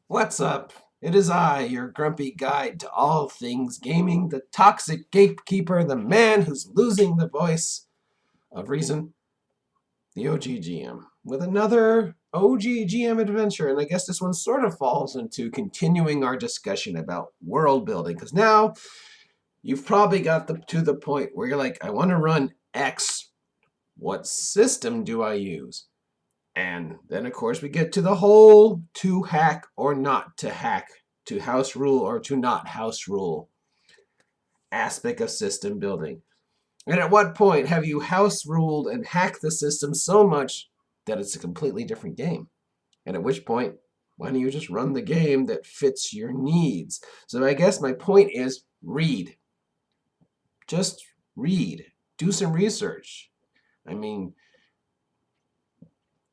What's up? It is I, your grumpy guide to all things gaming, the toxic gatekeeper, the man who's losing the voice of reason, the OGGM, with another OGGM adventure. And I guess this one sort of falls into continuing our discussion about world building, because now you've probably got to the point where you're like, I want to run X. What system do I use? And then, of course, we get to the whole to hack or not to hack, to house rule or to not house rule aspect of system building. And at what point have you house ruled and hacked the system so much that it's a completely different game? And at which point, why don't you just run the game that fits your needs? So I guess my point is read. Just read. Do some research. I mean,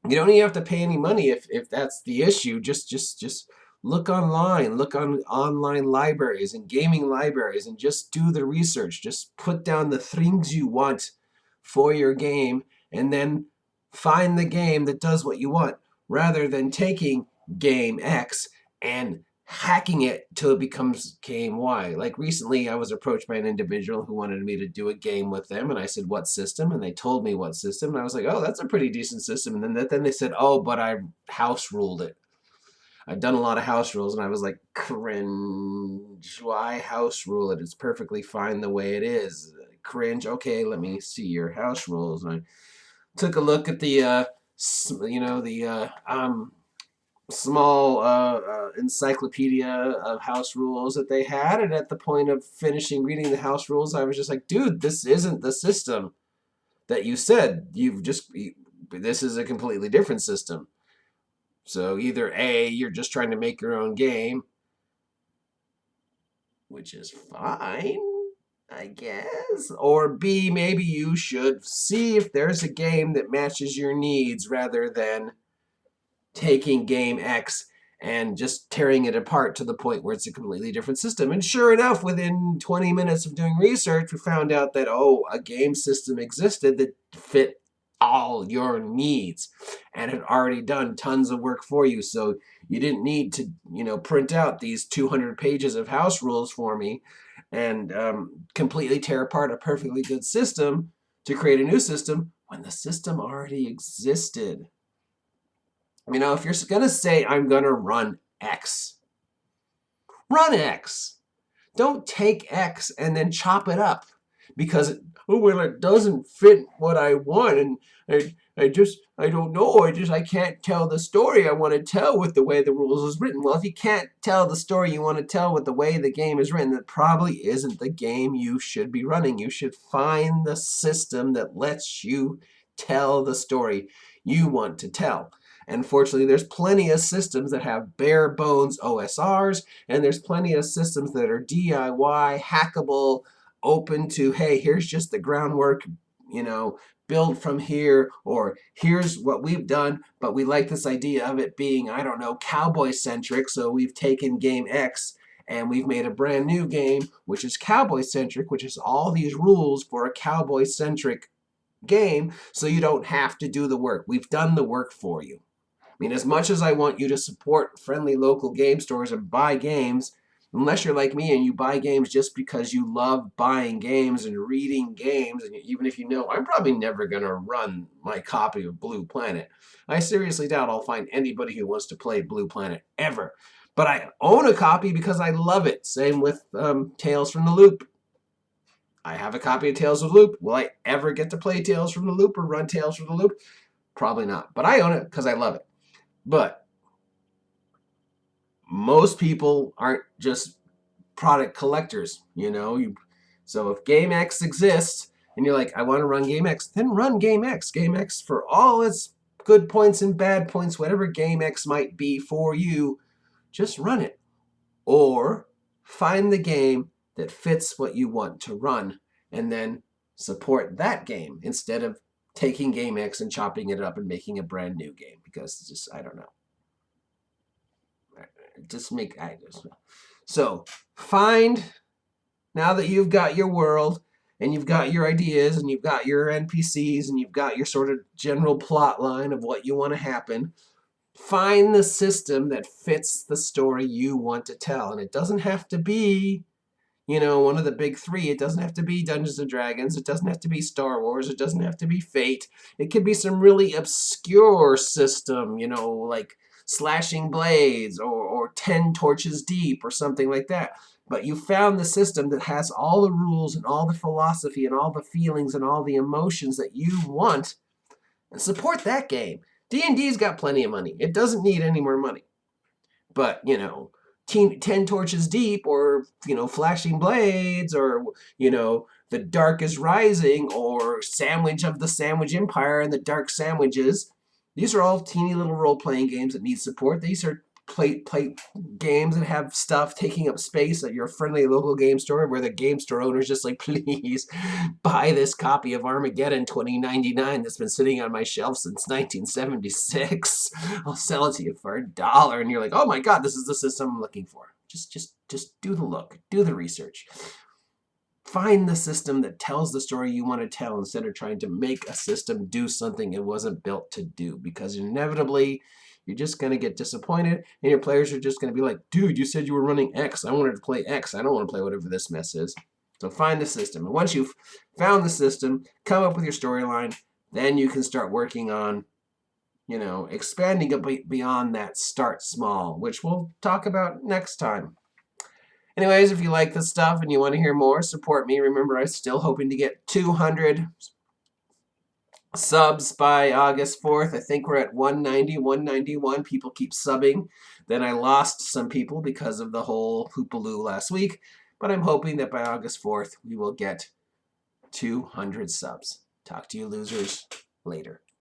you don't even have to pay any money if that's the issue. Just look online, look on online libraries and gaming libraries, and just do the research. Just put down the things you want for your game, and then find the game that does what you want, rather than taking game X and hacking it till it becomes game Y. Like recently, I was approached by an individual who wanted me to do a game with them, and I said, "What system?" And they told me what system, and I was like, "Oh, that's a pretty decent system." And then they said, "Oh, but I house ruled it. I've done a lot of house rules," and I was like, "Cringe! Why house rule it? It's perfectly fine the way it is." Cringe. Okay, let me see your house rules. And I took a look at the, the small encyclopedia of house rules that they had, and at the point of finishing reading the house rules, I was just like, dude, this isn't the system that you said. This is a completely different system. So either A, you're just trying to make your own game, which is fine, I guess, or B, maybe you should see if there's a game that matches your needs rather than taking game X and just tearing it apart to the point where it's a completely different system. And sure enough, within 20 minutes of doing research, we found out that, oh, a game system existed that fit all your needs and had already done tons of work for you. So you didn't need to, print out these 200 pages of house rules for me and completely tear apart a perfectly good system to create a new system when the system already existed. If you're going to say, I'm going to run X, run X. Don't take X and then chop it up because, it doesn't fit what I want. And I don't know. I can't tell the story I want to tell with the way the rules is written. Well, if you can't tell the story you want to tell with the way the game is written, that probably isn't the game you should be running. You should find the system that lets you tell the story you want to tell. And fortunately, there's plenty of systems that have bare bones OSRs, and there's plenty of systems that are DIY, hackable, open to, hey, here's just the groundwork, build from here, or here's what we've done, but we like this idea of it being, I don't know, cowboy centric, so we've taken game X and we've made a brand new game which is cowboy centric, which is all these rules for a cowboy centric game, so you don't have to do the work. We've done the work for you. As much as I want you to support friendly local game stores and buy games, unless you're like me and you buy games just because you love buying games and reading games, and even if I'm probably never going to run my copy of Blue Planet, I seriously doubt I'll find anybody who wants to play Blue Planet ever. But I own a copy because I love it. Same with Tales from the Loop. I have a copy of Tales of the Loop. Will I ever get to play Tales from the Loop or run Tales from the Loop? Probably not. But I own it because I love it. But most people aren't just product collectors, So if Game X exists and you're like, I want to run Game X, then run Game X. Game X, for all its good points and bad points, whatever Game X might be for you, just run it. Or find the game that fits what you want to run and then support that game instead of taking Game X and chopping it up and making a brand new game, because I don't know. So find, now that you've got your world and you've got your ideas and you've got your NPCs and you've got your sort of general plot line of what you want to happen, Find the system that fits the story you want to tell. And it doesn't have to be, one of the big three. It doesn't have to be Dungeons and Dragons. It doesn't have to be Star Wars. It doesn't have to be Fate. It could be some really obscure system, like Slashing Blades or 10 Torches Deep or something like that. But you found the system that has all the rules and all the philosophy and all the feelings and all the emotions that you want, and support that game. D&D's got plenty of money. It doesn't need any more money. But, 10 Torches Deep or, Flashing Blades or, The Dark is Rising or Sandwich of the Sandwich Empire and the Dark Sandwiches. These are all teeny little role-playing games that need support. These are play games that have stuff taking up space at your friendly local game store where the game store owner's just like, please buy this copy of Armageddon 2099 that's been sitting on my shelf since 1976. I'll sell it to you for $1. And you're like, oh my God, this is the system I'm looking for. Just do the look, do the research. Find the system that tells the story you want to tell instead of trying to make a system do something it wasn't built to do, because inevitably you're just going to get disappointed and your players are just going to be like, dude, you said you were running X. I wanted to play X. I don't want to play whatever this mess is. So find the system. And once you've found the system, come up with your storyline, then you can start working on, expanding it beyond that start small, which we'll talk about next time. Anyways, if you like this stuff and you want to hear more, support me. Remember, I'm still hoping to get 200 subs by August 4th. I think we're at 190, 191. People keep subbing. Then I lost some people because of the whole hoopaloo last week. But I'm hoping that by August 4th, we will get 200 subs. Talk to you losers later.